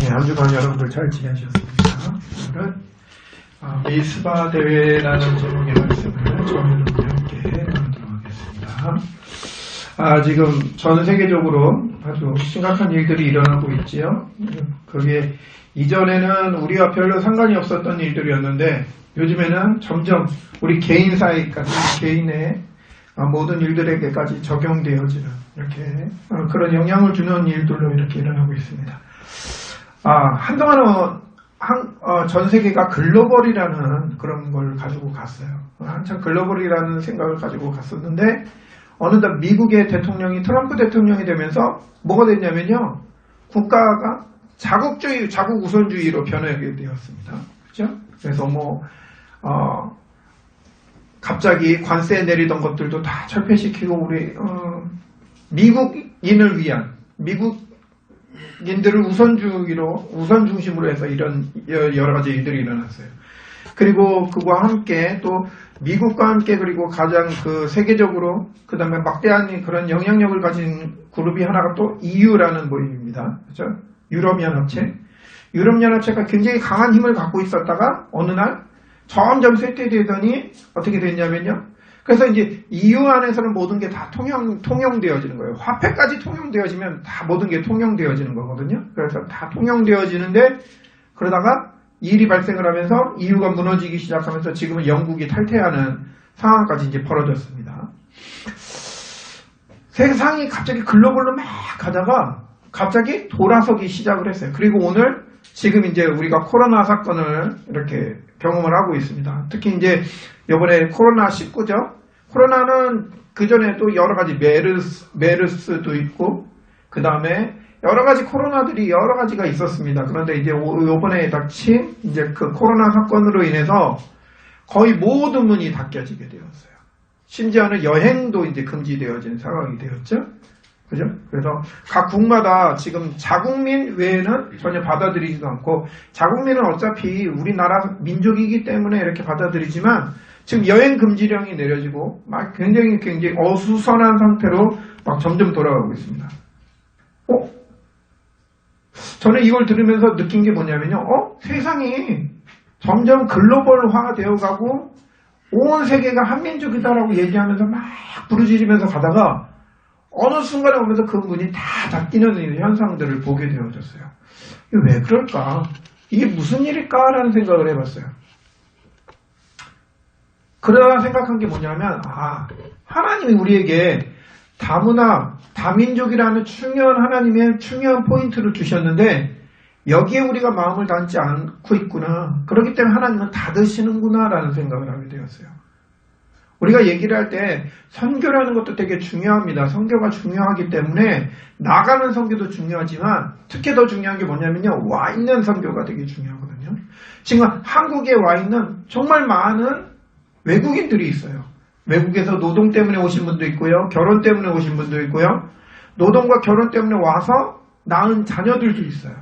네, 한 주간 여러분들 잘 지내셨습니까? 오늘은 미스바 대회라는 제목의 말씀을 저 여러분과 함께 나누도록 하겠습니다. 지금 전 세계적으로 아주 심각한 일들이 일어나고 있지요. 그게 이전에는 우리와 별로 상관이 없었던 일들이었는데 요즘에는 점점 우리 개인 사이까지 개인의 모든 일들에게까지 적용되어지는 이렇게 그런 영향을 주는 일들로 이렇게 일어나고 있습니다. 한동안은 전 세계가 글로벌이라는 그런 걸 가지고 갔어요. 한참 글로벌이라는 생각을 가지고 갔었는데 어느덧 미국의 대통령이 트럼프 대통령이 되면서 뭐가 됐냐면요. 국가가 자국주의, 자국 우선주의로 변하게 되었습니다. 그렇죠? 그래서 갑자기 관세 내리던 것들도 다 철폐시키고 우리 미국인을 위한 미국인들을 우선 중심으로 해서 이런 여러 가지 일들이 일어났어요. 그리고 그와 함께 또 미국과 함께 그리고 가장 세계적으로 그 다음에 막대한 그런 영향력을 가진 그룹이 하나가 또 EU라는 모임입니다. 그렇죠? 유럽연합체가 굉장히 강한 힘을 갖고 있었다가 어느 날 점점 쇠퇴되더니 어떻게 됐냐면요. 그래서 이제 EU 안에서는 모든 게 다 통용되어지는 거예요. 화폐까지 통용되어지면 다 모든 게 통용되어지는 거거든요. 그래서 다 통용되어지는데 그러다가 일이 발생을 하면서 EU가 무너지기 시작하면서 지금은 영국이 탈퇴하는 상황까지 이제 벌어졌습니다. 세상이 갑자기 글로벌로 막 가다가 갑자기 돌아서기 시작을 했어요. 그리고 오늘 지금 이제 우리가 코로나 사건을 이렇게 경험을 하고 있습니다. 특히 이제 이번에 코로나19죠. 코로나는 그전에도 여러 가지 메르스도 있고 그 다음에 여러 가지 코로나들이 여러 가지가 있었습니다. 그런데 이제 이번에 닥친 이제 그 코로나 사건으로 인해서 거의 모든 문이 닫혀지게 되었어요. 심지어는 여행도 이제 금지되어진 상황이 되었죠. 그죠? 그래서 각 국마다 지금 자국민 외에는 전혀 받아들이지도 않고 자국민은 어차피 우리나라 민족이기 때문에 이렇게 받아들이지만 지금 여행 금지령이 내려지고 막 굉장히 어수선한 상태로 막 점점 돌아가고 있습니다. 저는 이걸 들으면서 느낀 게 뭐냐면요. 세상이 점점 글로벌화 되어가고 온 세계가 한민족이다라고 얘기하면서 막 부르짖으면서 가다가 어느 순간에 오면서 그 문이 다 닫히는 현상들을 보게 되어졌어요. 이게 왜 그럴까? 이게 무슨 일일까라는 생각을 해봤어요. 그러다 생각한 게 뭐냐면 하나님이 우리에게 다문화, 다민족이라는 하나님의 중요한 포인트를 주셨는데 여기에 우리가 마음을 담지 않고 있구나. 그렇기 때문에 하나님은 닫으시는구나 라는 생각을 하게 되었어요. 우리가 얘기를 할 때 선교라는 것도 되게 중요합니다. 선교가 중요하기 때문에 나가는 선교도 중요하지만 특히 더 중요한 게 뭐냐면요. 와 있는 선교가 되게 중요하거든요. 지금 한국에 와 있는 정말 많은 외국인들이 있어요. 외국에서 노동 때문에 오신 분도 있고요. 결혼 때문에 오신 분도 있고요. 노동과 결혼 때문에 와서 낳은 자녀들도 있어요.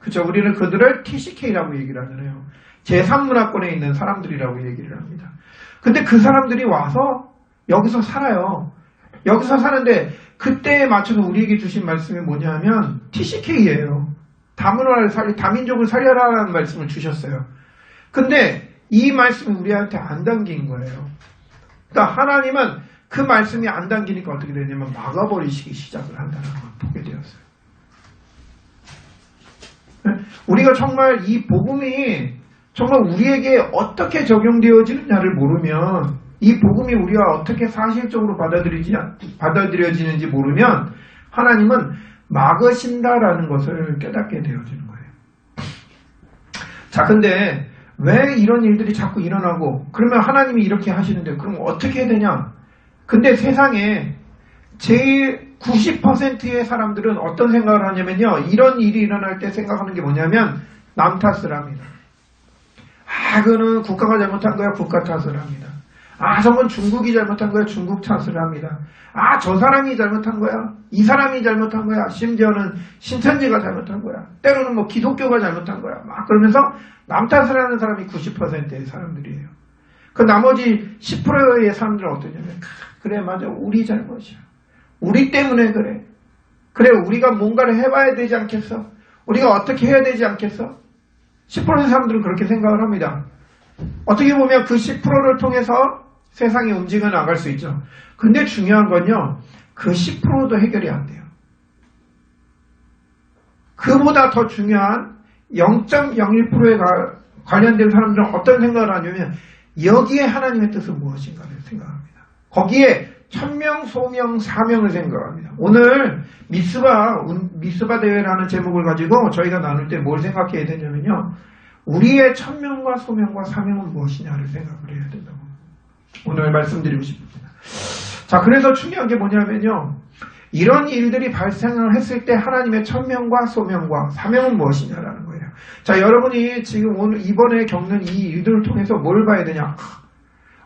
그렇죠? 우리는 그들을 TCK라고 얘기를 하잖아요. 제3문화권에 있는 사람들이라고 얘기를 합니다. 근데 그 사람들이 와서 여기서 살아요. 여기서 사는데 그때에 맞춰서 우리에게 주신 말씀이 뭐냐면 TCK예요. 다민족을 살려라라는 말씀을 주셨어요. 근데 이 말씀이 우리한테 안 담긴 거예요. 그러니까 하나님은 그 말씀이 안 담기니까 어떻게 되냐면 막아버리시기 시작을 한다는 걸 보게 되었어요. 우리가 정말 이 복음이 정말 우리에게 어떻게 적용되어지느냐를 모르면 이 복음이 우리가 어떻게 사실적으로 받아들여지는지 모르면 하나님은 막으신다라는 것을 깨닫게 되어지는 거예요. 자, 근데 왜 이런 일들이 자꾸 일어나고 그러면 하나님이 이렇게 하시는데 그럼 어떻게 해야 되냐? 근데 세상에 제일 90%의 사람들은 어떤 생각을 하냐면요. 이런 일이 일어날 때 생각하는 게 뭐냐면 남 탓을 합니다. 그거는 국가가 잘못한 거야. 국가 탓을 합니다. 저건 중국이 잘못한 거야. 중국 탓을 합니다. 저 사람이 잘못한 거야. 이 사람이 잘못한 거야. 심지어는 신천지가 잘못한 거야. 때로는 기독교가 잘못한 거야. 막 그러면서 남 탓을 하는 사람이 90%의 사람들이에요. 그 나머지 10%의 사람들은 어떠냐면 그래 맞아. 우리 잘못이야. 우리 때문에 그래. 그래 우리가 뭔가를 해봐야 되지 않겠어? 우리가 어떻게 해야 되지 않겠어? 10%의 사람들은 그렇게 생각을 합니다. 어떻게 보면 그 10%를 통해서 세상이 움직여 나갈 수 있죠. 근데 중요한 건요, 그 10%도 해결이 안 돼요. 그보다 더 중요한 0.01%에 관련된 사람들은 어떤 생각을 하냐면, 여기에 하나님의 뜻은 무엇인가를 생각합니다. 거기에 천명, 소명, 사명을 생각합니다. 오늘 미스바 대회라는 제목을 가지고 저희가 나눌 때 뭘 생각해야 되냐면요, 우리의 천명과 소명과 사명은 무엇이냐를 생각을 해야 된다고 오늘 말씀드리고 싶습니다. 자, 그래서 중요한 게 뭐냐면요, 이런 일들이 발생을 했을 때 하나님의 천명과 소명과 사명은 무엇이냐라는 거예요. 자, 여러분이 지금 오늘 이번에 겪는 이 일들을 통해서 뭘 봐야 되냐?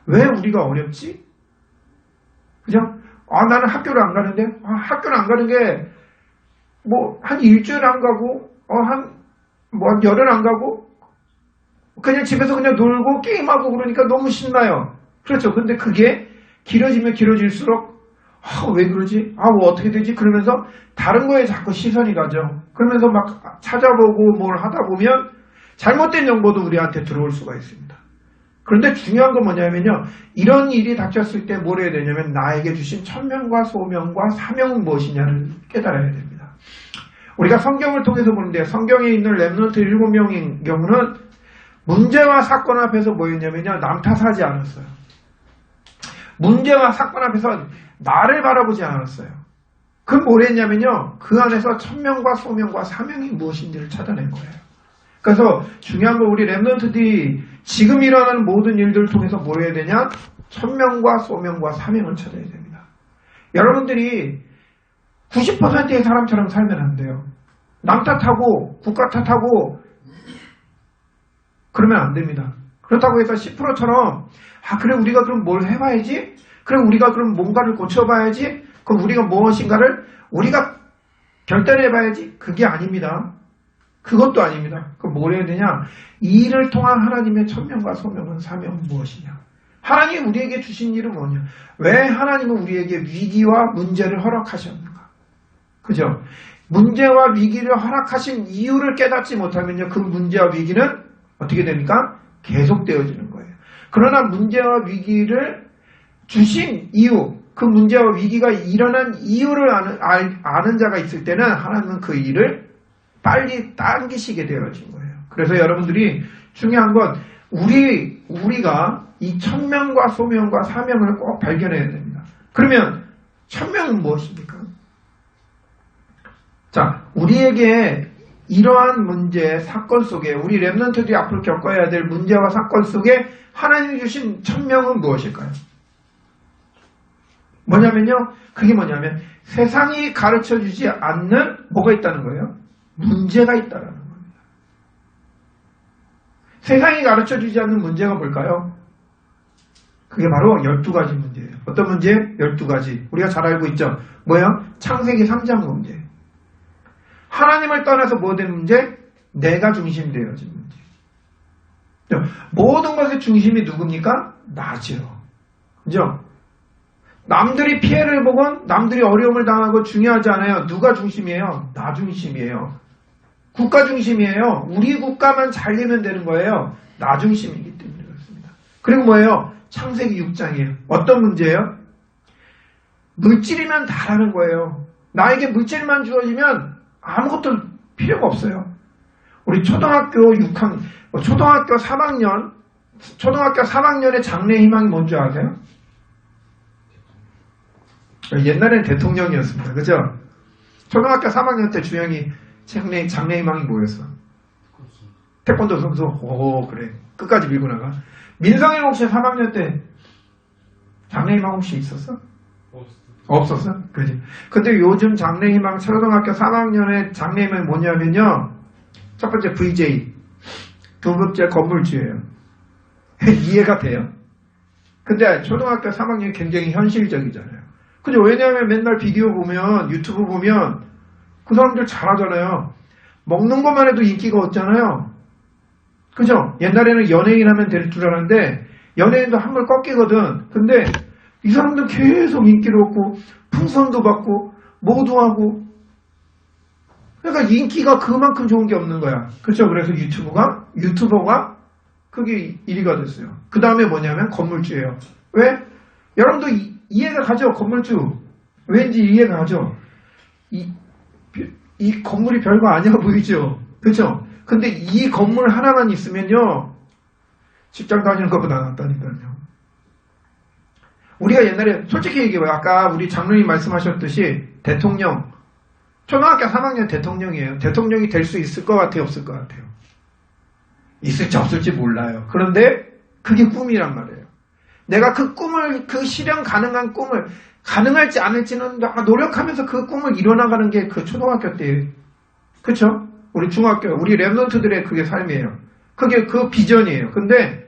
왜 우리가 어렵지? 그죠? 나는 학교를 안 가는데? 학교를 안 가는 게 뭐 한 일주일 안 가고 한 열흘 안 가고 그냥 집에서 그냥 놀고 게임하고 그러니까 너무 신나요. 그렇죠. 근데 그게 길어지면 길어질수록 왜 그러지? 뭐 어떻게 되지? 그러면서 다른 거에 자꾸 시선이 가죠. 그러면서 막 찾아보고 뭘 하다 보면 잘못된 정보도 우리한테 들어올 수가 있습니다. 그런데 중요한 건 뭐냐면요, 이런 일이 닥쳤을 때 뭘 해야 되냐면 나에게 주신 천명과 소명과 사명은 무엇이냐를 깨달아야 됩니다. 우리가 성경을 통해서 보는데 성경에 있는 렘넌트 7명의 경우는 문제와 사건 앞에서 뭐였냐면요, 남 탓하지 않았어요. 문제와 사건 앞에서 나를 바라보지 않았어요. 그 뭘 했냐면요, 그 안에서 천명과 소명과 사명이 무엇인지를 찾아낸 거예요. 그래서 중요한 건 우리 렘넌트들이 지금 일어나는 모든 일들을 통해서 뭘 해야 되냐? 천명과 소명과 사명을 찾아야 됩니다. 여러분들이 90%의 사람처럼 살면 안 돼요. 남 탓하고 국가 탓하고 그러면 안 됩니다. 그렇다고 해서 10%처럼 그래 우리가 그럼 뭘 해봐야지? 그래 우리가 그럼 뭔가를 고쳐봐야지? 그럼 우리가 무엇인가를 우리가 결단해봐야지? 그게 아닙니다. 그것도 아닙니다. 그럼 뭘 해야 되냐? 이 일을 통한 하나님의 천명과 소명은 사명은 무엇이냐? 하나님이 우리에게 주신 일은 뭐냐? 왜 하나님은 우리에게 위기와 문제를 허락하셨는가? 그죠? 문제와 위기를 허락하신 이유를 깨닫지 못하면요, 그 문제와 위기는 어떻게 됩니까? 계속되어지는 거예요. 그러나 문제와 위기를 주신 이유, 그 문제와 위기가 일어난 이유를 아는 자가 있을 때는 하나님은 그 일을 빨리 당기시게 되어진 거예요. 그래서 여러분들이 중요한 건 우리가 이 천명과 소명과 사명을 꼭 발견해야 됩니다. 그러면 천명은 무엇입니까? 자, 우리에게 이러한 문제, 사건 속에 우리 렘넌트들이 앞으로 겪어야 될 문제와 사건 속에 하나님이 주신 천명은 무엇일까요? 뭐냐면요, 그게 뭐냐면 세상이 가르쳐주지 않는 뭐가 있다는 거예요? 문제가 있다는 겁니다. 세상이 가르쳐주지 않는 문제가 뭘까요? 그게 바로 12가지 문제예요. 어떤 문제? 12가지. 우리가 잘 알고 있죠? 뭐예요? 창세기 3장 문제. 하나님을 떠나서 뭐 된 문제? 내가 중심되어진 문제. 모든 것의 중심이 누굽니까? 나죠. 그죠? 남들이 피해를 보건 남들이 어려움을 당하고 중요하지 않아요. 누가 중심이에요? 나 중심이에요. 국가 중심이에요. 우리 국가만 잘 되면 되는 거예요. 나 중심이기 때문에 그렇습니다. 그리고 뭐예요? 창세기 6장이에요. 어떤 문제예요? 물질이면 다라는 거예요. 나에게 물질만 주어지면 아무것도 필요가 없어요. 우리 초등학교 3학년의 장래 희망이 뭔지 아세요? 옛날엔 대통령이었습니다. 그죠? 초등학교 3학년 때 주영이 장래 희망이 뭐였어? 태권도 선수. 그래. 끝까지 밀고 나가. 민성이 혹시 3학년 때 장래 희망 혹시 있었어? 없었어? 그지? 근데 요즘 장래 희망 초등학교 3학년의 장래 희망이 뭐냐면요, 첫 번째 VJ, 두 번째 건물주예요. 이해가 돼요. 근데 초등학교 3학년이 굉장히 현실적이잖아요. 그죠? 왜냐하면 맨날 비디오 보면, 유튜브 보면 그 사람들 잘하잖아요. 먹는 것만 해도 인기가 없잖아요. 그죠? 옛날에는 연예인 하면 될 줄 알았는데 연예인도 한물 꺾이거든. 근데 이 사람들 계속 인기를 얻고 풍선도 받고 뭐도 하고. 그러니까 인기가 그만큼 좋은 게 없는 거야. 그렇죠? 그래서 유튜버가 그게 1위가 됐어요. 그 다음에 뭐냐면 건물주예요. 왜? 여러분도 이해가 가죠? 건물주. 왠지 이해가 가죠? 이 건물이 별거 아니야 보이죠? 그렇죠? 근데 이 건물 하나만 있으면요, 직장 다니는 것보다 낫다니까요. 우리가 옛날에 솔직히 얘기해봐요. 아까 우리 장로님 말씀하셨듯이 대통령, 초등학교 3학년 대통령이에요. 대통령이 될 수 있을 것 같아요? 없을 것 같아요? 있을지 없을지 몰라요. 그런데 그게 꿈이란 말이에요. 내가 그 꿈을, 그 실현 가능한 꿈을, 가능할지 않을지는 노력하면서 그 꿈을 이뤄나가는 게 그 초등학교 때예요. 그쵸? 우리 중학교, 우리 랩런트들의 그게 삶이에요. 그게 그 비전이에요. 근데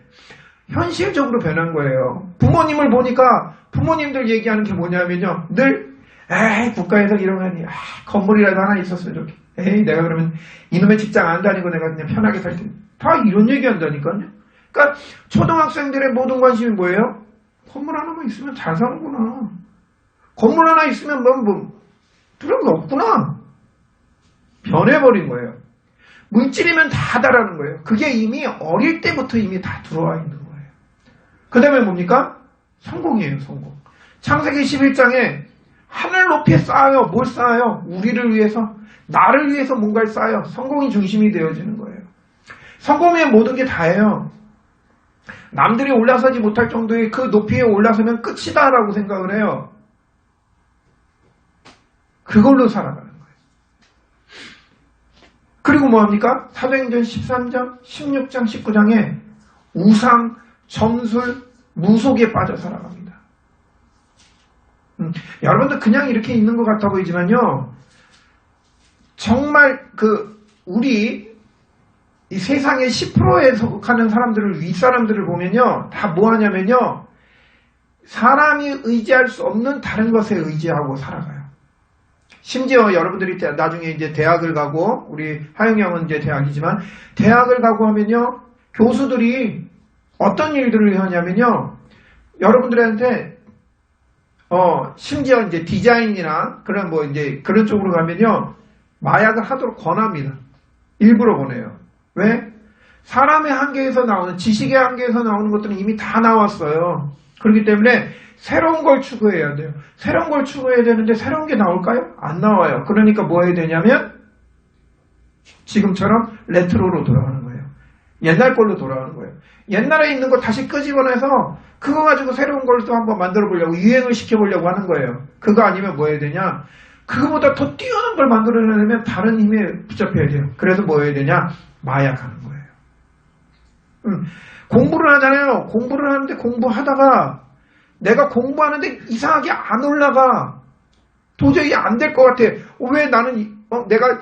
현실적으로 변한 거예요. 부모님을 보니까 부모님들 얘기하는 게 뭐냐면요. 늘 에이 국가에서 이러면 건물이라도 하나 있었어 이렇게. 에이 내가 그러면 이놈의 직장 안 다니고 내가 그냥 편하게 살 텐데. 다 이런 얘기 한다니까요. 그러니까 초등학생들의 모든 관심이 뭐예요? 건물 하나만 있으면 잘 사는구나. 건물 하나 있으면 뭐 두려운 게 없구나. 변해버린 거예요. 물질이면 다 다라는 거예요. 그게 이미 어릴 때부터 이미 다 들어와 있는 거예요. 그 다음에 뭡니까? 성공이에요. 성공. 창세기 11장에 하늘 높이 쌓아요. 뭘 쌓아요? 우리를 위해서, 나를 위해서 뭔가를 쌓아요. 성공이 중심이 되어지는 거예요. 성공의 모든 게 다예요. 남들이 올라서지 못할 정도의 그 높이에 올라서면 끝이다라고 생각을 해요. 그걸로 살아가는 거예요. 그리고 뭐합니까? 사도행전 13장, 16장, 19장에 우상, 점술, 무속에 빠져 살아갑니다. 여러분들 그냥 이렇게 있는 것 같아 보이지만요. 정말 우리 이 세상의 10%에 속하는 사람들을, 윗사람들을 보면요. 다 뭐 하냐면요. 사람이 의지할 수 없는 다른 것에 의지하고 살아가요. 심지어 여러분들이 나중에 이제 대학을 가고, 우리 하영이 형은 이제 대학이지만, 대학을 가고 하면요. 교수들이 어떤 일들을 하냐면요. 여러분들한테, 심지어 이제 디자인이나 그런 뭐 이제 그런 쪽으로 가면요. 마약을 하도록 권합니다. 일부러 보내요. 왜? 사람의 한계에서 나오는, 지식의 한계에서 나오는 것들은 이미 다 나왔어요. 그렇기 때문에 새로운 걸 추구해야 돼요. 새로운 걸 추구해야 되는데 새로운 게 나올까요? 안 나와요. 그러니까 뭐 해야 되냐면 지금처럼 레트로로 돌아가는 거예요. 옛날 걸로 돌아가는 거예요. 옛날에 있는 거 다시 끄집어내서 그거 가지고 새로운 걸 또 한번 만들어 보려고, 유행을 시켜보려고 하는 거예요. 그거 아니면 뭐 해야 되냐? 그거보다 더 뛰어난 걸 만들어내려면 다른 힘에 붙잡혀야 돼요. 그래서 뭐 해야 되냐? 마약하는 거예요. 공부를 하잖아요. 공부를 하는데 공부하다가 내가 공부하는데 이상하게 안 올라가. 도저히 안 될 것 같아. 왜 나는 내가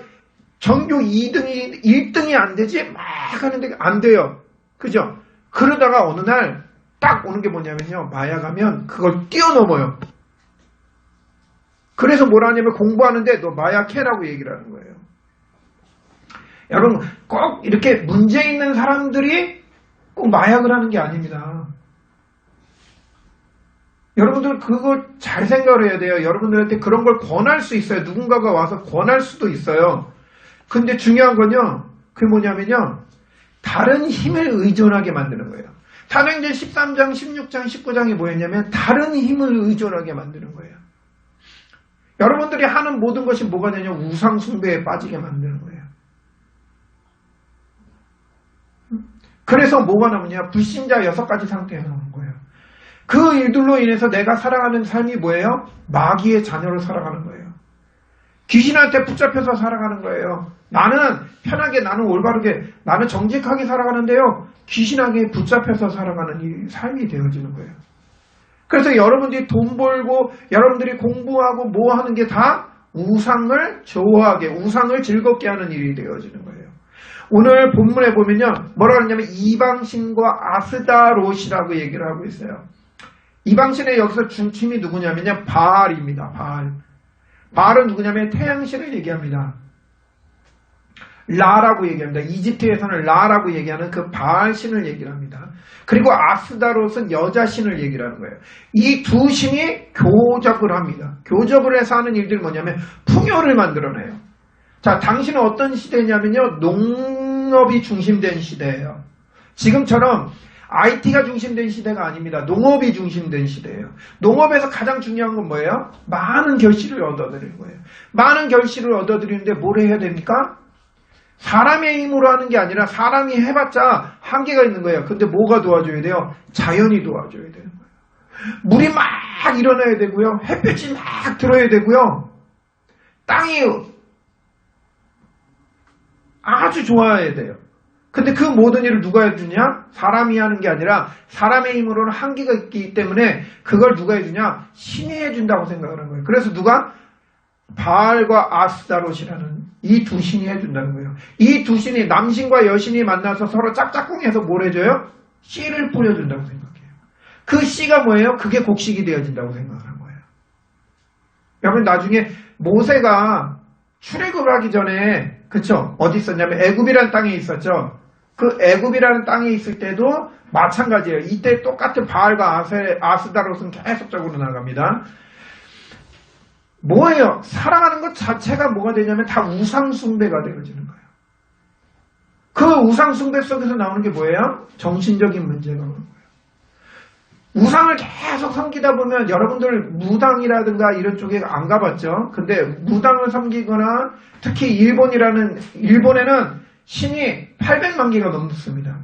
전교 2등이 1등이 안 되지? 막 하는데 안 돼요. 그죠? 그러다가 어느 날 딱 오는 게 뭐냐면요. 마약하면 그걸 뛰어넘어요. 그래서 뭐라 하냐면 공부하는데 너 마약해라고 얘기를 하는 거예요. 여러분 꼭 이렇게 문제 있는 사람들이 꼭 마약을 하는 게 아닙니다. 여러분들 그거 잘 생각을 해야 돼요. 여러분들한테 그런 걸 권할 수 있어요. 누군가가 와서 권할 수도 있어요. 근데 중요한 건요. 그게 뭐냐면요. 다른 힘을 의존하게 만드는 거예요. 사도행전 13장, 16장, 19장이 뭐였냐면 다른 힘을 의존하게 만드는 거예요. 여러분들이 하는 모든 것이 뭐가 되냐? 우상 숭배에 빠지게 만드는 거예요. 그래서 뭐가 나오냐? 불신자 6가지 상태에 나오는 거예요. 그 일들로 인해서 내가 살아가는 삶이 뭐예요? 마귀의 자녀로 살아가는 거예요. 귀신한테 붙잡혀서 살아가는 거예요. 나는 편하게, 나는 올바르게, 나는 정직하게 살아가는데요. 귀신에게 붙잡혀서 살아가는 이 삶이 되어지는 거예요. 그래서 여러분들이 돈 벌고 여러분들이 공부하고 뭐 하는 게 다 우상을 좋아하게, 우상을 즐겁게 하는 일이 되어지는 거예요. 오늘 본문에 보면요. 뭐라고 하냐면 이방신과 아스다롯이라고 얘기를 하고 있어요. 이방신의 여기서 중심이 누구냐면요. 바알입니다. 바알. 바알은 누구냐면 태양신을 얘기합니다. 라라고 얘기합니다. 이집트에서는 라라고 얘기하는 그 바알신을 얘기를 합니다. 그리고 아스다롯은 여자신을 얘기를 하는 거예요. 이 두 신이 교접을 합니다. 교접을 해서 하는 일들이 뭐냐면 풍요를 만들어내요. 자, 당신은 어떤 시대냐면요. 농업이 중심된 시대예요. 지금처럼 IT가 중심된 시대가 아닙니다. 농업이 중심된 시대예요. 농업에서 가장 중요한 건 뭐예요? 많은 결실을 얻어들이는 거예요. 많은 결실을 얻어들이는데 뭘 해야 됩니까? 사람의 힘으로 하는 게 아니라 사람이 해봤자 한계가 있는 거예요. 근데 뭐가 도와줘야 돼요? 자연이 도와줘야 되는 거예요. 물이 막 일어나야 되고요. 햇볕이 막 들어야 되고요. 땅이 아주 좋아야 돼요. 근데 그 모든 일을 누가 해주냐? 사람이 하는 게 아니라 사람의 힘으로는 한계가 있기 때문에 그걸 누가 해주냐? 신이 해준다고 생각하는 거예요. 그래서 누가? 바알과 아스다롯이라는 이 두 신이 해준다는 거예요. 이 두 신이 남신과 여신이 만나서 서로 짝짝꿍해서 뭘 해줘요? 씨를 뿌려준다고 생각해요. 그 씨가 뭐예요? 그게 곡식이 되어진다고 생각하는 거예요. 여러분 나중에 모세가 출애굽을 하기 전에 그쵸? 어디 있었냐면 애굽이라는 땅에 있었죠. 그 애굽이라는 땅에 있을 때도 마찬가지예요. 이때 똑같은 바알과 아스다롯은 계속적으로 나갑니다. 뭐예요? 살아가는 것 자체가 뭐가 되냐면 다 우상숭배가 되어지는 거예요. 그 우상숭배 속에서 나오는 게 뭐예요? 정신적인 문제가 오는 거예요. 우상을 계속 섬기다 보면 여러분들 무당이라든가 이런 쪽에 안 가봤죠? 근데 무당을 섬기거나 특히 일본에는 신이 800만 개가 넘습니다.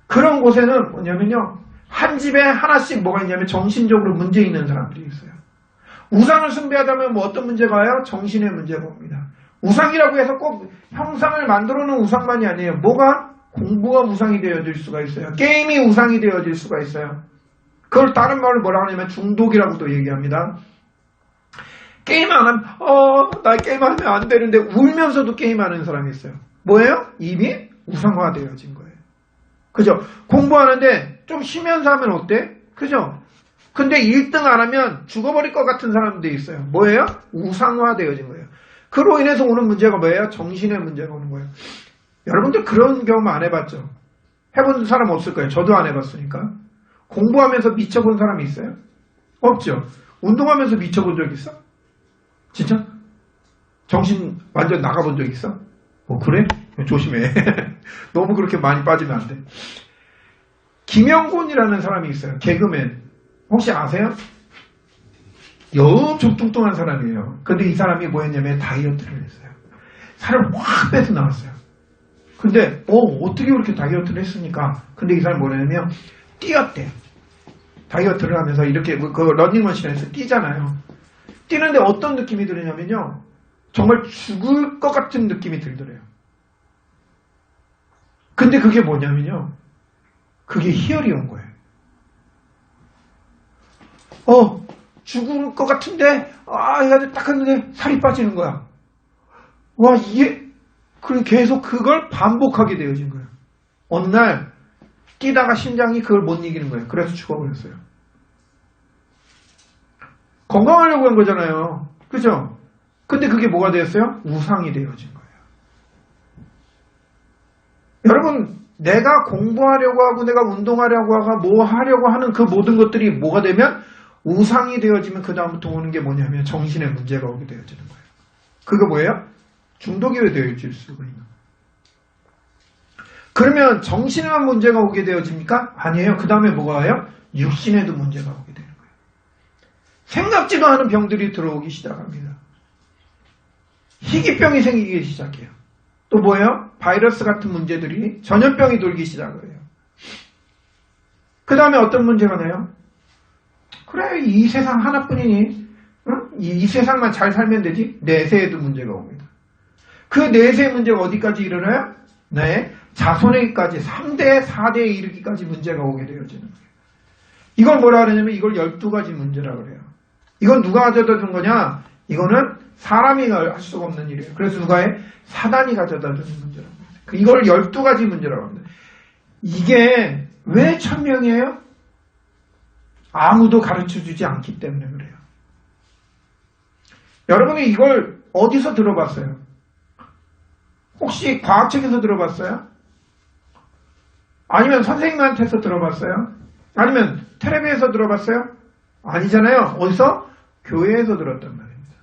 그런 곳에는 뭐냐면요. 한 집에 하나씩 뭐가 있냐면 정신적으로 문제 있는 사람들이 있어요. 우상을 숭배하다면 뭐 어떤 문제가 와요? 정신의 문제가 옵니다. 우상이라고 해서 꼭 형상을 만들어 놓은 우상만이 아니에요. 뭐가? 공부가 우상이 되어질 수가 있어요. 게임이 우상이 되어질 수가 있어요. 그걸 다른 말로 뭐라고 하냐면 중독이라고도 얘기합니다. 게임 안 하면 나 게임하면 안 되는데 울면서도 게임하는 사람이 있어요. 뭐예요? 이미 우상화되어진 거예요. 그죠? 공부하는데 좀 쉬면서 하면 어때? 그죠? 근데 1등 안 하면 죽어버릴 것 같은 사람도 있어요. 뭐예요? 우상화되어진 거예요. 그로 인해서 오는 문제가 뭐예요? 정신의 문제가 오는 거예요. 여러분들 그런 경험 안 해봤죠? 해본 사람 없을 거예요. 저도 안 해봤으니까. 공부하면서 미쳐본 사람이 있어요? 없죠. 운동하면서 미쳐본 적 있어? 진짜? 정신 완전 나가본 적 있어? 그래? 조심해. 너무 그렇게 많이 빠지면 안 돼. 김영곤이라는 사람이 있어요. 개그맨. 혹시 아세요? 엄청 뚱뚱한 사람이에요. 근데 이 사람이 뭐였냐면 다이어트를 했어요. 살을 확 빼서 나왔어요. 근데 어떻게 그렇게 다이어트를 했습니까? 근데 이 사람이 뭐냐면 뛰었대요. 다이어트를 하면서 이렇게 그 러닝머신에서 뛰잖아요. 뛰는데 어떤 느낌이 들으냐면요. 정말 죽을 것 같은 느낌이 들더래요. 근데 그게 뭐냐면요. 그게 희열이 온 거예요. 죽을 것 같은데 이거 딱 했는데 살이 빠지는 거야. 와 이게 계속 그걸 반복하게 되어진 거예요. 어느 날 뛰다가 심장이 그걸 못 이기는 거예요. 그래서 죽어버렸어요. 건강하려고 한 거잖아요. 그죠? 근데 그게 뭐가 되었어요? 우상이 되어진 거예요. 여러분 내가 공부하려고 하고 내가 운동하려고 하고 뭐 하려고 하는 그 모든 것들이 뭐가 되면 우상이 되어지면 그 다음부터 오는 게 뭐냐면 정신의 문제가 오게 되어지는 거예요. 그거 뭐예요? 중독이 되어질 수가 있는 거예요. 그러면 정신에만 문제가 오게 되어집니까? 아니에요. 그 다음에 뭐가 와요? 육신에도 문제가 오게 되는 거예요. 생각지도 않은 병들이 들어오기 시작합니다. 희귀병이 생기기 시작해요. 또 뭐예요? 바이러스 같은 문제들이 전염병이 돌기 시작을 해요. 그 다음에 어떤 문제가 나요? 그래 이 세상 하나뿐이니 응? 이 세상만 잘 살면 되지. 내세에도 문제가 옵니다. 그 내세 문제가 어디까지 일어나요? 네, 자손에게까지 3대 4대에 이르기까지 문제가 오게 되어지는 거예요. 이걸 뭐라 그러냐면 이걸 12가지 문제라고 그래요. 이건 누가 가져다 준 거냐? 이거는 사람이 할 수가 없는 일이에요. 그래서 누가 해? 사단이 가져다 주는 문제라고 합니다. 이걸 12가지 문제라고 합니다. 이게 왜 천명이에요? 아무도 가르쳐주지 않기 때문에 그래요. 여러분이 이걸 어디서 들어봤어요? 혹시 과학책에서 들어봤어요? 아니면 선생님한테서 들어봤어요? 아니면 텔레비에서 들어봤어요? 아니잖아요. 어디서? 교회에서 들었단 말입니다.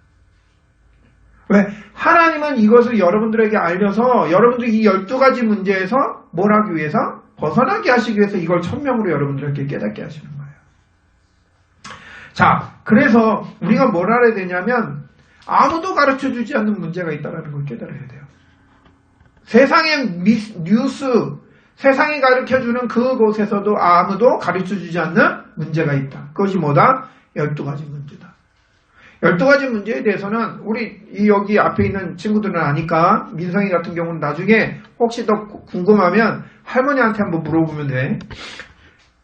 왜? 하나님은 이것을 여러분들에게 알려서 여러분들이 이 12가지 문제에서 뭘 하기 위해서? 벗어나게 하시기 위해서 이걸 천명으로 여러분들에게 깨닫게 하시는 거예요. 자, 그래서 우리가 뭘 알아야 되냐면 아무도 가르쳐주지 않는 문제가 있다는 걸 깨달아야 돼요. 세상의 뉴스, 세상이 가르쳐주는 그곳에서도 아무도 가르쳐주지 않는 문제가 있다. 그것이 뭐다? 12가지 문제다. 12가지 문제에 대해서는 우리 여기 앞에 있는 친구들은 아니까 민성이 같은 경우는 나중에 혹시 더 궁금하면 할머니한테 한번 물어보면 돼.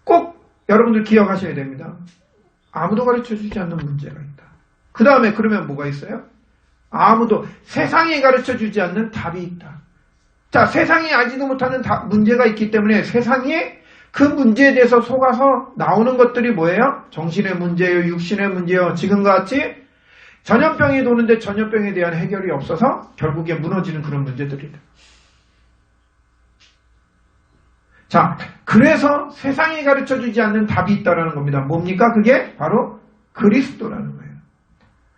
꼭 여러분들 기억하셔야 됩니다. 아무도 가르쳐주지 않는 문제가 있다. 그 다음에 그러면 뭐가 있어요? 아무도 세상이 가르쳐주지 않는 답이 있다. 자, 세상이 알지도 못하는 문제가 있기 때문에 세상이 그 문제에 대해서 속아서 나오는 것들이 뭐예요? 정신의 문제예요, 육신의 문제예요. 지금과 같이 전염병이 도는데 전염병에 대한 해결이 없어서 결국에 무너지는 그런 문제들이다. 자, 그래서 세상이 가르쳐주지 않는 답이 있다는 겁니다. 뭡니까? 그게 바로 그리스도라는 거예요.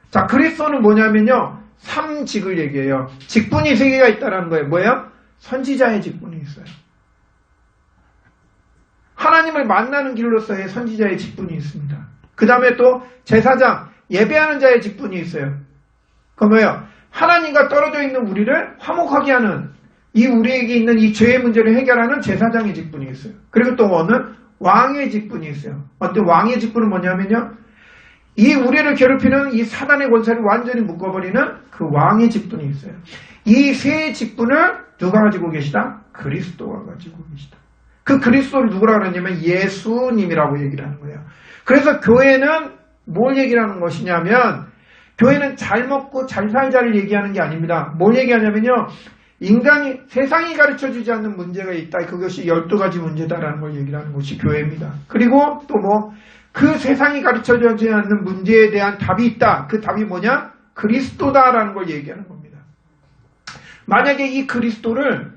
자, 그리스도는 뭐냐면요, 3직을 얘기해요. 직분이 3개가 있다는 거예요. 뭐예요? 선지자의 직분이 있어요. 하나님을 만나는 길로서의 선지자의 직분이 있습니다. 그 다음에 또 제사장, 예배하는 자의 직분이 있어요. 그건 뭐예요? 하나님과 떨어져 있는 우리를 화목하게 하는, 이 우리에게 있는 이 죄의 문제를 해결하는 제사장의 직분이 있어요. 그리고 또 어느 왕의 직분이 있어요. 어떤 왕의 직분은 뭐냐면요, 이 우리를 괴롭히는 이 사단의 권세를 완전히 묶어버리는 그 왕의 직분이 있어요. 이 세 직분을 누가 가지고 계시다? 그리스도가 가지고 계시다. 그 그리스도를 누구라고 하냐면 예수님이라고 얘기를 하는 거예요. 그래서 교회는 뭘 얘기를 하는 것이냐면, 교회는 잘 먹고 잘 살자를 얘기하는 게 아닙니다. 뭘 얘기하냐면요, 인간이, 세상이 가르쳐주지 않는 문제가 있다. 그것이 12가지 문제다라는 걸 얘기를 하는 것이 교회입니다. 그리고 또 그 세상이 가르쳐주지 않는 문제에 대한 답이 있다. 그 답이 뭐냐? 그리스도다라는 걸 얘기하는 겁니다. 만약에 이 그리스도를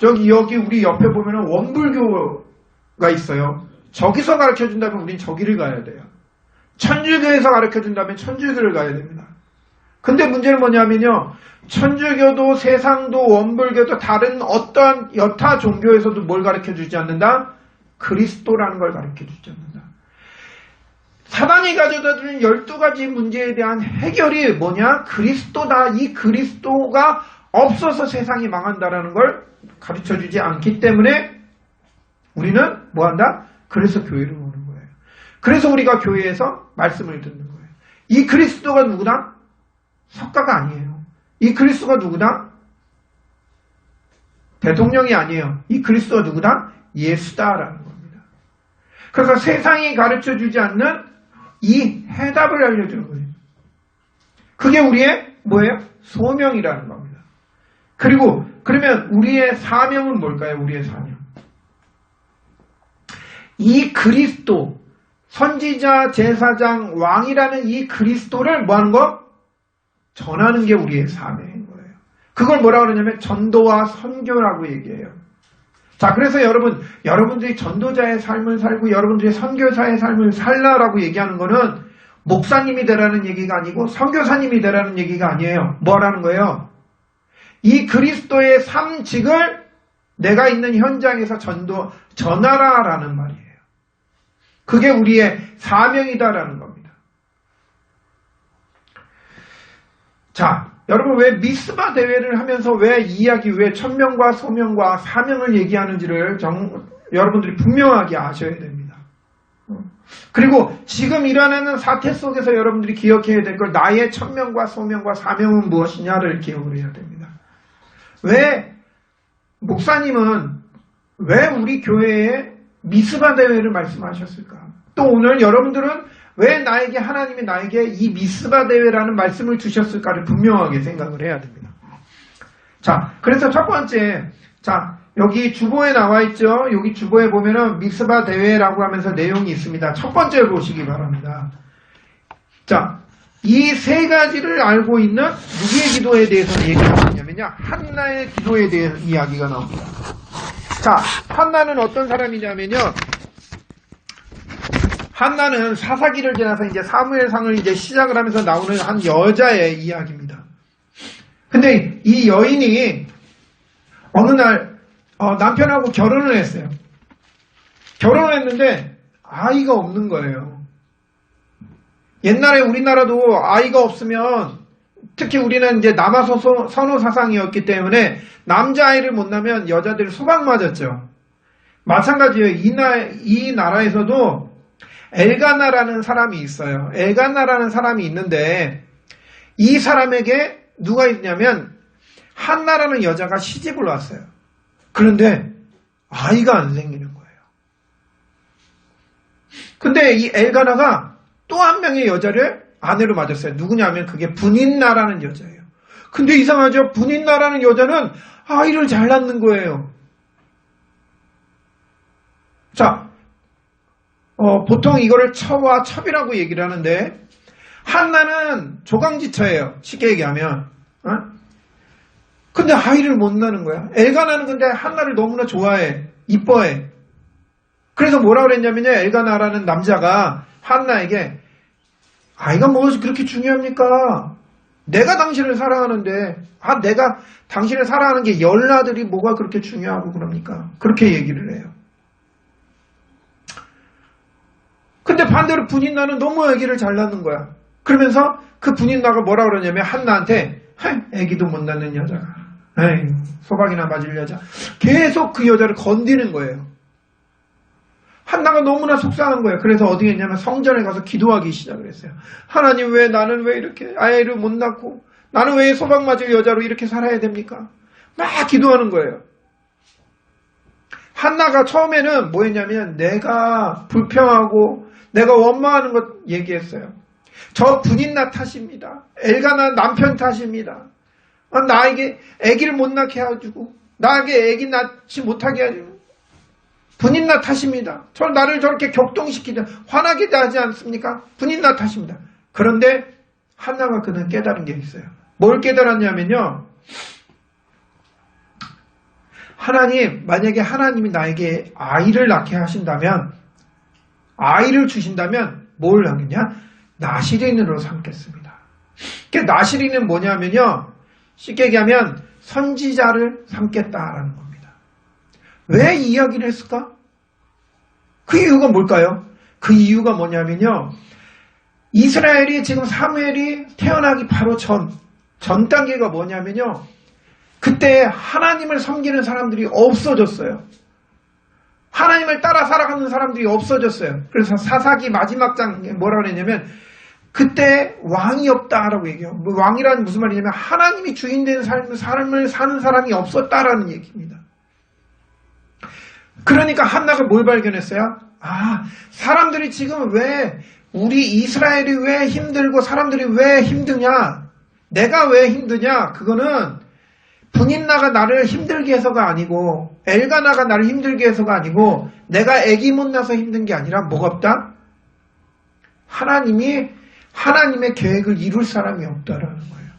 여기 우리 옆에 보면은 원불교가 있어요. 저기서 가르쳐준다면 우린 저기를 가야 돼요. 천주교에서 가르쳐준다면 천주교를 가야 됩니다. 근데 문제는 뭐냐면요, 천주교도 세상도 원불교도 다른 어떤 여타 종교에서도 뭘 가르쳐주지 않는다? 그리스도라는 걸 가르쳐주지 않는다. 사단이 가져다주는 12가지 문제에 대한 해결이 뭐냐? 그리스도다. 이 그리스도가 없어서 세상이 망한다라는 걸 가르쳐주지 않기 때문에 우리는 뭐한다? 그래서 교회를 오는 거예요. 그래서 우리가 교회에서 말씀을 듣는 거예요. 이 그리스도가 누구다? 석가가 아니에요. 이 그리스도가 누구다? 대통령이 아니에요. 이 그리스도가 누구다? 예수다라는 겁니다. 그래서 세상이 가르쳐주지 않는 이 해답을 알려주는 거예요. 그게 우리의 뭐예요? 소명이라는 겁니다. 그리고 그러면 우리의 사명은 뭘까요? 우리의 사명. 이 그리스도, 선지자, 제사장, 왕이라는 이 그리스도를 뭐하는 거? 전하는 게 우리의 사명인 거예요. 그걸 뭐라고 그러냐면 전도와 선교라고 얘기해요. 자, 그래서 여러분들이 전도자의 삶을 살고 여러분들이 선교사의 삶을 살라라고 얘기하는 거는 목사님이 되라는 얘기가 아니고 선교사님이 되라는 얘기가 아니에요. 뭐라는 거예요? 이 그리스도의 삶직을 내가 있는 현장에서 전하라라는 말이에요. 그게 우리의 사명이다라는 겁니다. 자, 여러분 왜 미스바 대회를 하면서 왜 천명과 소명과 사명을 얘기하는지를 여러분들이 분명하게 아셔야 됩니다. 그리고 지금 일어나는 사태 속에서 여러분들이 기억해야 될 걸, 나의 천명과 소명과 사명은 무엇이냐를 기억을 해야 됩니다. 왜 목사님은 왜 우리 교회에 미스바 대회를 말씀하셨을까? 또 오늘 여러분들은 왜 하나님이 나에게 이 미스바 대회라는 말씀을 주셨을까를 분명하게 생각을 해야 됩니다. 자, 그래서 첫 번째, 자, 여기 주보에 나와 있죠? 여기 주보에 보면은 미스바 대회라고 하면서 내용이 있습니다. 첫 번째 보시기 바랍니다. 자, 이 세 가지를 알고 있는 누구의 기도에 대해서 얘기를 하냐면요, 한나의 기도에 대한 이야기가 나옵니다. 자, 한나는 어떤 사람이냐면요, 한나는 사사기를 지나서 이제 사무엘상을 이제 시작을 하면서 나오는 한 여자의 이야기입니다. 근데 이 여인이 어느 날 남편하고 결혼을 했어요. 결혼을 했는데 아이가 없는 거예요. 옛날에 우리나라도 아이가 없으면 특히 우리는 이제 남아서 선호 사상이었기 때문에 남자아이를 못 낳으면 여자들이 소방 맞았죠. 마찬가지예요. 이 나라에서도 엘가나라는 사람이 있어요. 엘가나라는 사람이 있는데 이 사람에게 누가 있냐면 한나라는 여자가 시집을 왔어요. 그런데 아이가 안 생기는 거예요. 근데 이 엘가나가 또 한 명의 여자를 아내로 맞았어요. 누구냐면 그게 분인나라는 여자예요. 근데 이상하죠. 분인나라는 여자는 아이를 잘 낳는 거예요. 자, 보통 이거를 처와 첩이라고 얘기를 하는데 한나는 조강지처예요. 쉽게 얘기하면. 근데 아이를 못 낳는 거야. 엘가나는 근데 한나를 너무나 좋아해. 이뻐해. 그래서 뭐라 그랬냐면요. 엘가나라는 남자가 한나에게 아이가 뭐가 그렇게 중요합니까? 내가 당신을 사랑하는데 내가 당신을 사랑하는 게 열나들이 뭐가 그렇게 중요하고 그럽니까? 그렇게 얘기를 해요. 근데 반대로 분인나는 너무 아기를 잘 낳는 거야. 그러면서 그 분인나가 뭐라 그러냐면 한나한테 아기도 못 낳는 여자가 소박이나 맞을 여자. 계속 그 여자를 건드는 거예요. 한나가 너무나 속상한 거예요. 그래서 어디 했냐면 성전에 가서 기도하기 시작을 했어요. 하나님 나는 왜 이렇게 아이를 못 낳고 나는 왜 소박 맞을 여자로 이렇게 살아야 됩니까? 막 기도하는 거예요. 한나가 처음에는 뭐 했냐면 내가 불평하고 내가 원망하는 것 얘기했어요. 저 분인나 탓입니다. 엘가나 남편 탓입니다. 나에게 아기를 못 낳게 해주고 나에게 아기 낳지 못하게 해주고 분인나 탓입니다. 나를 저렇게 격동시키자 화나게 하지 않습니까? 분인나 탓입니다. 그런데 한나가 그는 깨달은 게 있어요. 뭘 깨달았냐면요. 하나님, 만약에 하나님이 나에게 아이를 낳게 하신다면 아이를 주신다면 뭘 하겠냐? 나시린으로 삼겠습니다. 나시린은 뭐냐면요. 쉽게 얘기하면 선지자를 삼겠다라는 겁니다. 왜 이 이야기를 했을까? 그 이유가 뭘까요? 그 이유가 뭐냐면요. 이스라엘이 지금 사무엘이 태어나기 바로 전 단계가 뭐냐면요. 그때 하나님을 섬기는 사람들이 없어졌어요. 하나님을 따라 살아가는 사람들이 없어졌어요. 그래서 사사기 마지막 장에 뭐라고 그랬냐면 그때 왕이 없다라고 얘기해요. 왕이라는 무슨 말이냐면 하나님이 주인된 삶을 사는 사람이 없었다라는 얘기입니다. 그러니까 한나가 뭘 발견했어요? 사람들이 지금 왜 우리 이스라엘이 왜 힘들고 사람들이 왜 힘드냐? 내가 왜 힘드냐? 그거는 분인나가 나를 힘들게 해서가 아니고 엘가나가 나를 힘들게 해서가 아니고 내가 아기 못 낳아서 힘든 게 아니라 뭐가 없다? 하나님의 계획을 이룰 사람이 없다라는 거예요.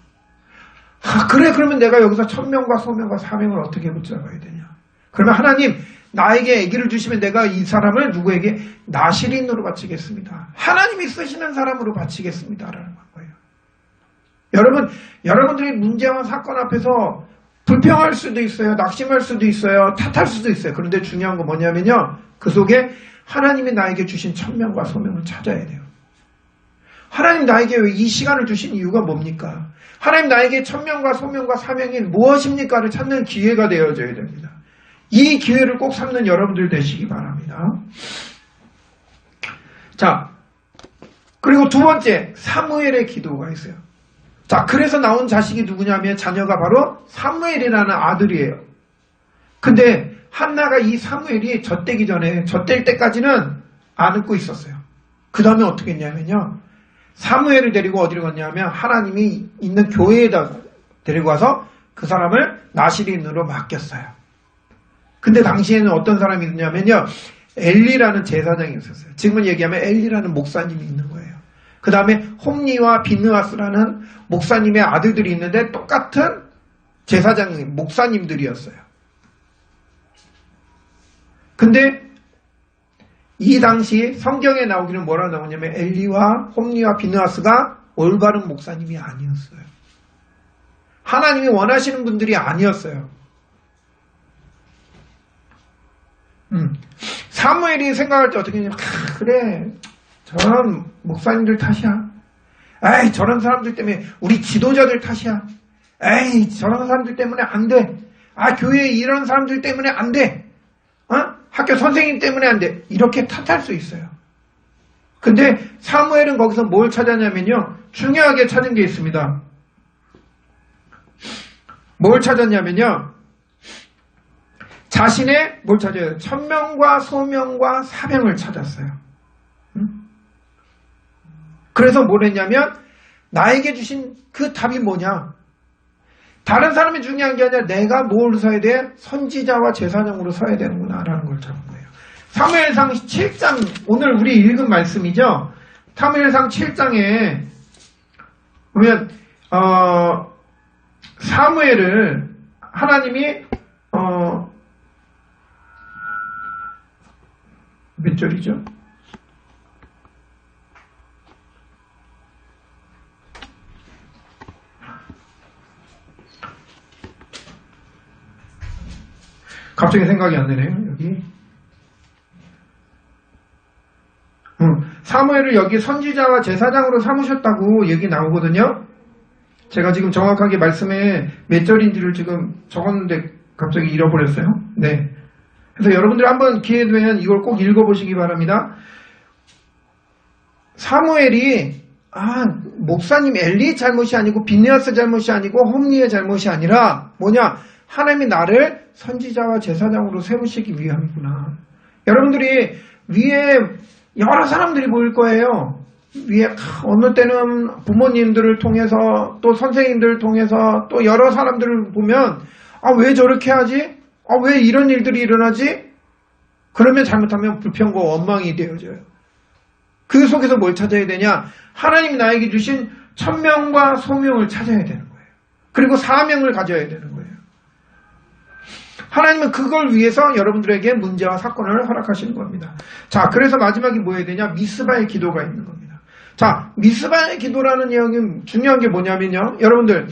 그래 그러면 내가 여기서 천명과 소명과 사명을 어떻게 붙잡아야 되냐? 그러면 하나님 나에게 아기를 주시면 내가 이 사람을 누구에게 나시린으로 바치겠습니다. 하나님이 쓰시는 사람으로 바치겠습니다라는 거예요. 여러분들이 문제와 사건 앞에서 불평할 수도 있어요. 낙심할 수도 있어요. 탓할 수도 있어요. 그런데 중요한 건 뭐냐면요. 그 속에 하나님이 나에게 주신 천명과 소명을 찾아야 돼요. 하나님 나에게 왜 이 시간을 주신 이유가 뭡니까? 하나님 나에게 천명과 소명과 사명이 무엇입니까를 찾는 기회가 되어져야 됩니다. 이 기회를 꼭 삼는 여러분들 되시기 바랍니다. 자, 그리고 두 번째 사무엘의 기도가 있어요. 자, 그래서 나온 자식이 누구냐면 자녀가 바로 사무엘이라는 아들이에요. 근데 한나가 이 사무엘이 젖될 때까지는 안 웃고 있었어요. 그 다음에 어떻게 했냐면요. 사무엘을 데리고 어디로 갔냐면 하나님이 있는 교회에다 데리고 가서 그 사람을 나시린으로 맡겼어요. 근데 당시에는 어떤 사람이 있냐면요. 엘리라는 제사장이 있었어요. 지금은 얘기하면 엘리라는 목사님이 있는 거예요. 그 다음에 홈리와 비느하스라는 목사님의 아들들이 있는데 똑같은 제사장 목사님들이었어요. 근데 이 당시 성경에 나오기는 뭐라 나오냐면 엘리와 홈리와 비느하스가 올바른 목사님이 아니었어요. 하나님이 원하시는 분들이 아니었어요. 사무엘이 생각할 때 어떻게 했냐면 그래 저런 목사님들 탓이야. 에이 저런 사람들 때문에 우리 지도자들 탓이야. 에이 저런 사람들 때문에 안 돼. 아 교회에 이런 사람들 때문에 안 돼. 학교 선생님 때문에 안 돼. 이렇게 탓할 수 있어요. 근데 사무엘은 거기서 뭘 찾았냐면요. 중요하게 찾은 게 있습니다. 뭘 찾았냐면요. 자신의 뭘 찾아요? 천명과 소명과 사명을 찾았어요. 그래서 뭘 했냐면 나에게 주신 그 답이 뭐냐? 다른 사람이 중요한 게 아니라 내가 뭘 서야 돼? 선지자와 제사장으로 서야 되는구나 라는 걸 잡은 거예요. 사무엘상 7장 오늘 우리 읽은 말씀이죠. 사무엘상 7장에 보면 사무엘을 하나님이 몇 절이죠? 갑자기 생각이 안 나네요. 여기 사무엘을 여기 선지자와 제사장으로 삼으셨다고 얘기 나오거든요. 제가 지금 정확하게 말씀에 몇 절인지를 지금 적었는데 갑자기 잃어버렸어요. 네. 그래서 여러분들 한번 기회 되면 이걸 꼭 읽어보시기 바랍니다. 사무엘이 목사님 엘리 잘못이 아니고 비느하스 잘못이 아니고 홈리의 잘못이 아니라 뭐냐? 하나님이 나를 선지자와 제사장으로 세우시기 위함이구나. 여러분들이 위에 여러 사람들이 보일 거예요. 위에 어느 때는 부모님들을 통해서 또 선생님들을 통해서 또 여러 사람들을 보면 왜 저렇게 하지? 왜 이런 일들이 일어나지? 그러면 잘못하면 불평과 원망이 되어져요. 그 속에서 뭘 찾아야 되냐? 하나님이 나에게 주신 천명과 소명을 찾아야 되는 거예요. 그리고 사명을 가져야 되는 거예요. 하나님은 그걸 위해서 여러분들에게 문제와 사건을 허락하시는 겁니다. 자, 그래서 마지막에 뭐 해야 되냐? 미스바의 기도가 있는 겁니다. 자, 미스바의 기도라는 이야기는 중요한 게 뭐냐면요. 여러분들,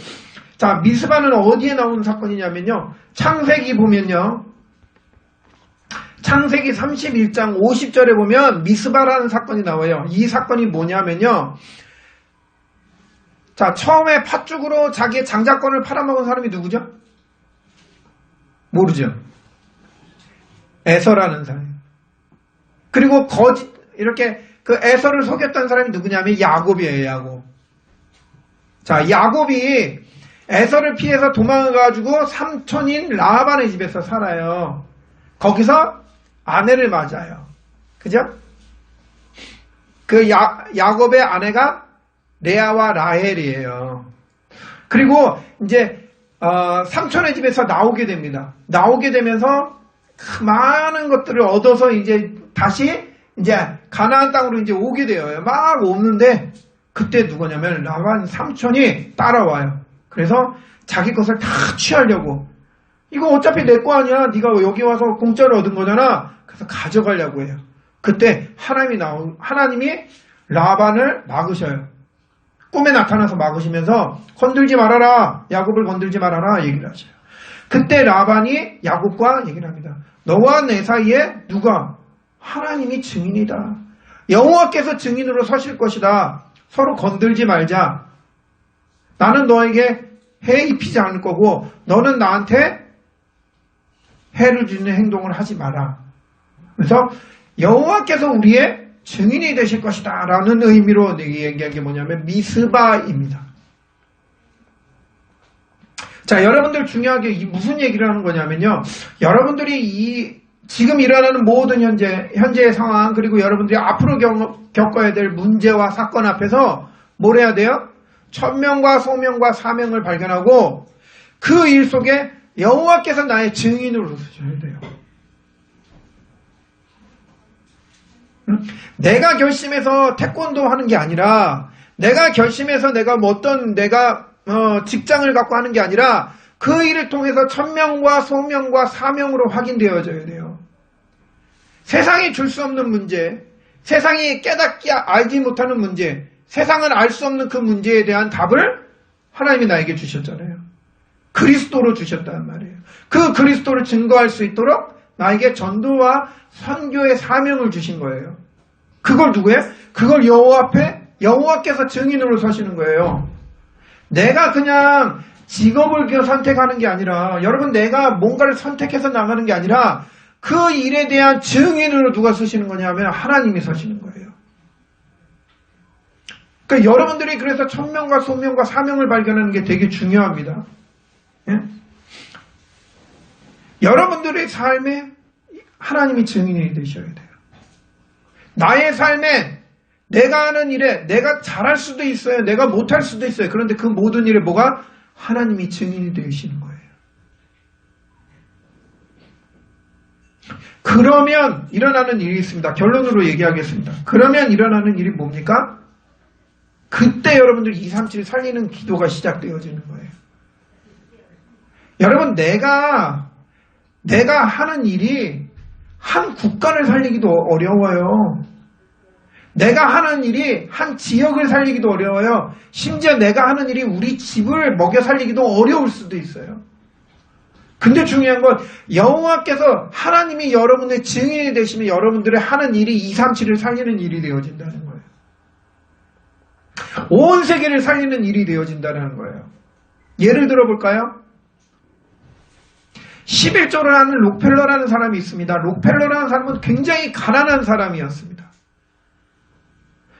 자, 미스바는 어디에 나오는 사건이냐면요. 창세기 보면요. 창세기 31장 50절에 보면 미스바라는 사건이 나와요. 이 사건이 뭐냐면요. 자, 처음에 팥죽으로 자기의 장자권을 팔아먹은 사람이 누구죠? 모르죠. 에서라는 사람. 그리고 이렇게 그 에서를 속였던 사람이 누구냐면 야곱이에요, 야곱. 자, 야곱이 에서를 피해서 도망가가지고 삼촌인 라반의 집에서 살아요. 거기서 아내를 맞아요. 그죠? 그 야곱의 아내가 레아와 라헬이에요. 그리고 이제 삼촌의 집에서 나오게 됩니다. 나오게 되면서 많은 것들을 얻어서 이제 다시 이제 가나안 땅으로 이제 오게 돼요. 막 오는데 그때 누구냐면 라반 삼촌이 따라와요. 그래서 자기 것을 다 취하려고. 이거 어차피 내 거 아니야. 네가 여기 와서 공짜로 얻은 거잖아. 그래서 가져가려고 해요. 그때 하나님이 라반을 막으셔요. 꿈에 나타나서 막으시면서 건들지 말아라. 야곱을 건들지 말아라. 얘기를 하셔요. 그때 라반이 야곱과 얘기를 합니다. 너와 내 사이에 누가? 하나님이 증인이다. 여호와께서 증인으로 서실 것이다. 서로 건들지 말자. 나는 너에게 해 입히지 않을 거고 너는 나한테 해를 주는 행동을 하지 마라. 그래서 여호와께서 우리의 증인이 되실 것이다 라는 의미로 얘기한 게 뭐냐면 미스바입니다. 자, 여러분들 중요하게 무슨 얘기를 하는 거냐면요. 여러분들이 지금 일어나는 모든 현재의 상황 그리고 여러분들이 앞으로 겪어야 될 문제와 사건 앞에서 뭘 해야 돼요? 천명과 소명과 사명을 발견하고 그 일 속에 여호와께서 나의 증인으로 서셔야 돼요. 내가 결심해서 태권도 하는 게 아니라 내가 결심해서 내가 직장을 갖고 하는 게 아니라 그 일을 통해서 천명과 소명과 사명으로 확인되어져야 돼요. 세상이 줄 수 없는 문제, 세상이 깨닫기 알지 못하는 문제, 세상은 알 수 없는 그 문제에 대한 답을 하나님이 나에게 주셨잖아요. 그리스도로 주셨단 말이에요. 그 그리스도를 증거할 수 있도록 나에게 전도와 선교의 사명을 주신 거예요. 그걸 누구예요? 그걸 여호와 앞에 여호와께서 증인으로 서시는 거예요. 내가 그냥 직업을 선택하는 게 아니라, 여러분, 내가 뭔가를 선택해서 나가는 게 아니라 그 일에 대한 증인으로 누가 서시는 거냐면 하나님이 서시는 거예요. 그러니까 여러분들이 그래서 천명과 소명과 사명을 발견하는 게 되게 중요합니다. 예? 여러분들의 삶에 하나님이 증인이 되셔야 돼요. 나의 삶에 내가 하는 일에 내가 잘할 수도 있어요. 내가 못할 수도 있어요. 그런데 그 모든 일에 뭐가? 하나님이 증인이 되시는 거예요. 그러면 일어나는 일이 있습니다. 결론으로 얘기하겠습니다. 그러면 일어나는 일이 뭡니까? 그때 여러분들 237 살리는 기도가 시작되어지는 거예요. 여러분, 내가 하는 일이 한 국가를 살리기도 어려워요. 내가 하는 일이 한 지역을 살리기도 어려워요. 심지어 내가 하는 일이 우리 집을 먹여 살리기도 어려울 수도 있어요. 근데 중요한 건 여호와께서 하나님이 여러분의 증인이 되시면 여러분들의 하는 일이 237을 살리는 일이 되어진다는 거예요. 온 세계를 살리는 일이 되어진다는 거예요. 예를 들어볼까요? 11조를 하는 록펠러라는 사람이 있습니다. 록펠러라는 사람은 굉장히 가난한 사람이었습니다.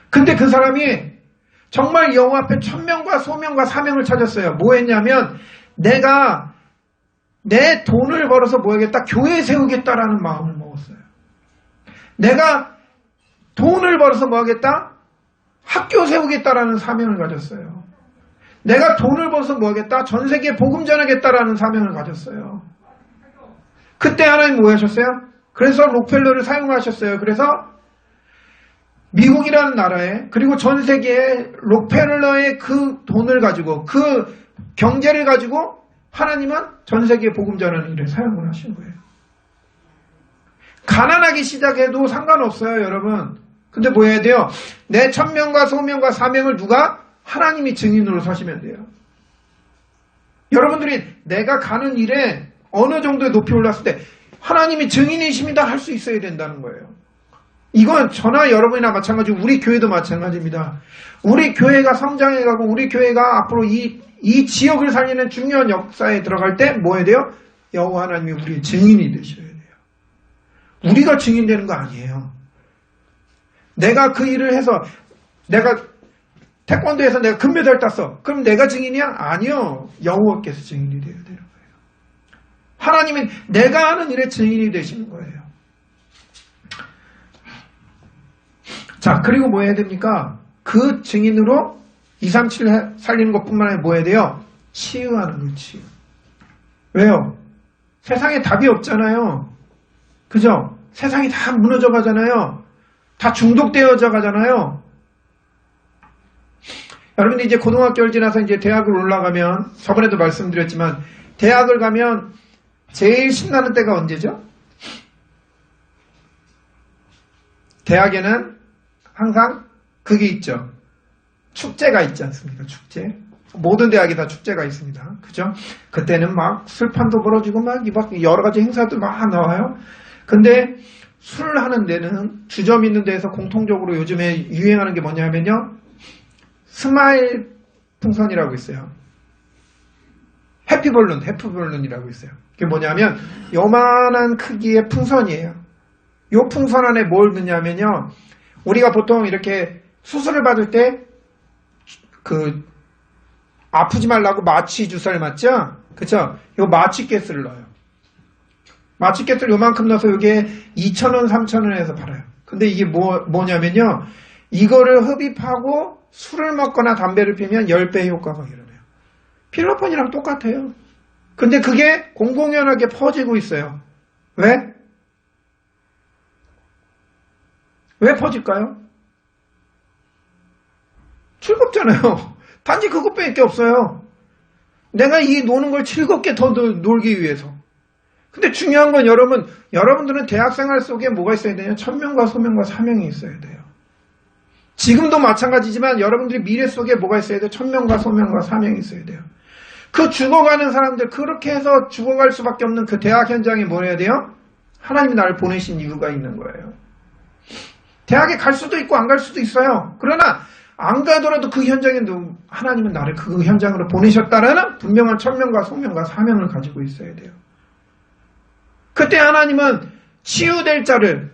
근데 그 사람이 정말 여호와 앞에 천명과 소명과 사명을 찾았어요. 뭐 했냐면 내가 내 돈을 벌어서 뭐 하겠다? 교회 세우겠다라는 마음을 먹었어요. 내가 돈을 벌어서 뭐 하겠다? 학교 세우겠다라는 사명을 가졌어요. 내가 돈을 벌어서 뭐 하겠다? 전 세계에 복음 전하겠다라는 사명을 가졌어요. 그때 하나님 뭐 하셨어요? 그래서 록펠러를 사용하셨어요. 그래서 미국이라는 나라에, 그리고 전 세계에 록펠러의 그 돈을 가지고, 그 경제를 가지고 하나님은 전 세계에 복음 전하는 일에 사용을 하신 거예요. 가난하기 시작해도 상관없어요, 여러분. 근데 뭐 해야 돼요? 내 천명과 소명과 사명을 누가? 하나님이 증인으로 서시면 돼요. 여러분들이 내가 가는 일에 어느 정도의 높이 올랐을 때 하나님이 증인이십니다 할 수 있어야 된다는 거예요. 이건 저나 여러분이나 마찬가지고 우리 교회도 마찬가지입니다. 우리 교회가 성장해가고 우리 교회가 앞으로 이 지역을 살리는 중요한 역사에 들어갈 때 뭐 해야 돼요? 여호와 하나님이 우리의 증인이 되셔야 돼요. 우리가 증인되는 거 아니에요. 내가 그 일을 해서 내가 태권도에서 내가 금메달 땄어. 그럼 내가 증인이야? 아니요. 여호와께서 증인이 되어야 되는 거예요. 하나님은 내가 하는 일에 증인이 되시는 거예요. 자, 그리고 뭐 해야 됩니까? 그 증인으로 237 살리는 것뿐만 아니라 뭐 해야 돼요? 치유하는 거예요, 치유. 왜요? 세상에 답이 없잖아요. 그죠? 세상이 다 무너져 가잖아요. 다 중독되어져 가잖아요. 여러분들 이제 고등학교를 지나서 이제 대학을 올라가면, 저번에도 말씀드렸지만, 대학을 가면 제일 신나는 때가 언제죠? 대학에는 항상 그게 있죠. 축제가 있지 않습니까? 축제. 모든 대학이 다 축제가 있습니다. 그죠? 그때는 막 술판도 벌어지고 막 여러 가지 행사들 막 나와요. 근데 술 하는 데는 주점 있는 데에서 공통적으로 요즘에 유행하는 게 뭐냐면요. 스마일 풍선이라고 있어요. 해피볼룬이라고 있어요. 그게 뭐냐면 요만한 크기의 풍선이에요. 요 풍선 안에 뭘 넣냐면요. 우리가 보통 이렇게 수술을 받을 때 아프지 말라고 마취 주사를 맞죠? 그쵸? 요 마취가스를 넣어요. 마취가스를 요만큼 넣어서 이게 2,000원, 3,000원에서 팔아요. 근데 이게 뭐냐면요. 이거를 흡입하고 술을 먹거나 담배를 피면 10배의 효과가 일어나요. 필로폰이랑 똑같아요. 근데 그게 공공연하게 퍼지고 있어요. 왜? 왜 퍼질까요? 즐겁잖아요. 단지 그것밖에 없어요. 내가 이 노는 걸 즐겁게 더 놀기 위해서. 근데 중요한 건 여러분들은 대학생활 속에 뭐가 있어야 되냐? 천명과 소명과 사명이 있어야 돼요. 지금도 마찬가지지만 여러분들이 미래 속에 뭐가 있어야 돼요? 천명과 소명과 사명이 있어야 돼요. 그 죽어가는 사람들, 그렇게 해서 죽어갈 수밖에 없는 그 대학 현장에 뭐 해야 돼요? 하나님이 나를 보내신 이유가 있는 거예요. 대학에 갈 수도 있고 안 갈 수도 있어요. 그러나 안 가더라도 그 현장에도 하나님은 나를 그 현장으로 보내셨다라는 분명한 천명과 소명과 사명을 가지고 있어야 돼요. 그때 하나님은 치유될 자를,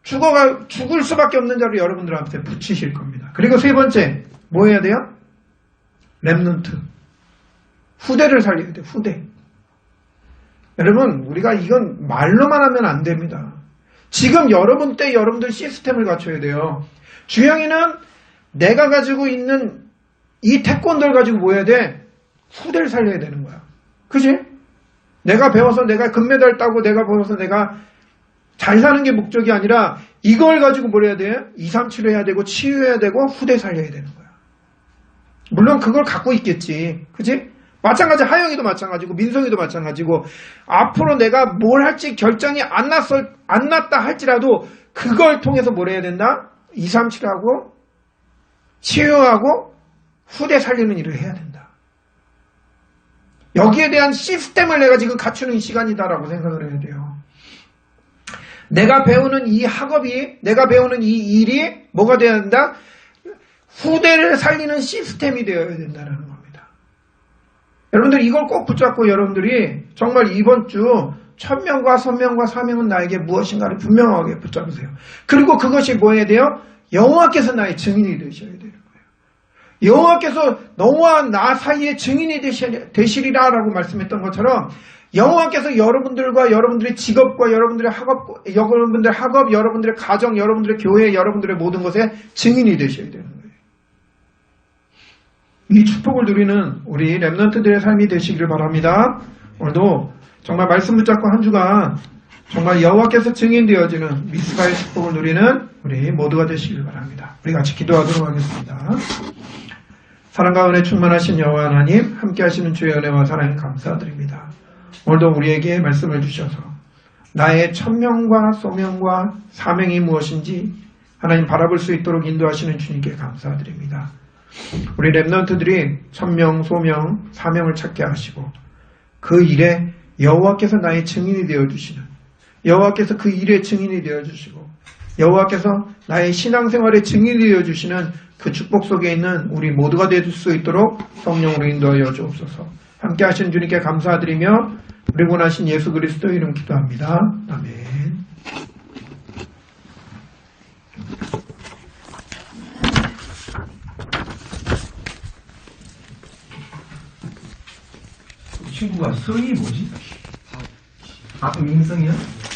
죽을 수밖에 없는 자를 여러분들한테 붙이실 겁니다. 그리고 세 번째, 뭐 해야 돼요? 렘넌트. 후대를 살려야 돼요. 후대. 여러분, 우리가 이건 말로만 하면 안 됩니다. 지금 여러분 때 여러분들 시스템을 갖춰야 돼요. 주영이는 내가 가지고 있는 이 태권도를 가지고 뭐 해야 돼? 후대를 살려야 되는 거야. 그지? 내가 배워서 내가 금메달 따고 내가 배워서 내가 잘 사는 게 목적이 아니라 이걸 가지고 뭘 해야 돼? 2, 3, 7 해야 되고 치유해야 되고 후대 살려야 되는 거야. 물론 그걸 갖고 있겠지. 그지? 마찬가지 하영이도 마찬가지고 민성이도 마찬가지고 앞으로 내가 뭘 할지 결정이 안 났다 할지라도 그걸 통해서 뭘 해야 된다? 2, 3, 7하고 치유하고 후대 살리는 일을 해야 된다. 여기에 대한 시스템을 내가 지금 갖추는 시간이다라고 생각을 해야 돼요. 내가 배우는 이 학업이, 내가 배우는 이 일이 뭐가 되어야 된다? 후대를 살리는 시스템이 되어야 된다는 겁니다. 여러분들 이걸 꼭 붙잡고 여러분들이 정말 이번 주 천명과 선명과 사명은 나에게 무엇인가를 분명하게 붙잡으세요. 그리고 그것이 뭐 해야 돼요? 여호와께서 나의 증인이 되셔야 되는 거예요. 여호와께서 너와 나 사이에 증인이 되시리라라고 말씀했던 것처럼 여호와께서 여러분들과 여러분들의 직업과 여러분들의 학업, 여러분들의 가정, 여러분들의 교회, 여러분들의 모든 것에 증인이 되셔야 되는 거예요. 이 축복을 누리는 우리 렘넌트들의 삶이 되시기를 바랍니다. 오늘도 정말 말씀 붙잡고 한 주간 정말 여호와께서 증인되어지는 미스바의 축복을 누리는 우리 모두가 되시기를 바랍니다. 우리 같이 기도하도록 하겠습니다. 사랑과 은혜 충만하신 여호와 하나님, 함께 하시는 주의 은혜와 사랑에 감사드립니다. 오늘도 우리에게 말씀을 주셔서 나의 천명과 소명과 사명이 무엇인지 하나님 바라볼 수 있도록 인도하시는 주님께 감사드립니다. 우리 렘넌트들이 천명, 소명, 사명을 찾게 하시고 그 일에 여호와께서 나의 증인이 되어주시는, 여호와께서 그 일의 증인이 되어주시고 여호와께서 나의 신앙생활의 증인이 되어주시는 그 축복 속에 있는 우리 모두가 될 수 있도록 성령으로 인도하여 주옵소서. 함께 하신 주님께 감사드리며 우리 원하신 예수 그리스도 이름 기도합니다. 아멘. 친구가 성이 뭐지? 민성이야?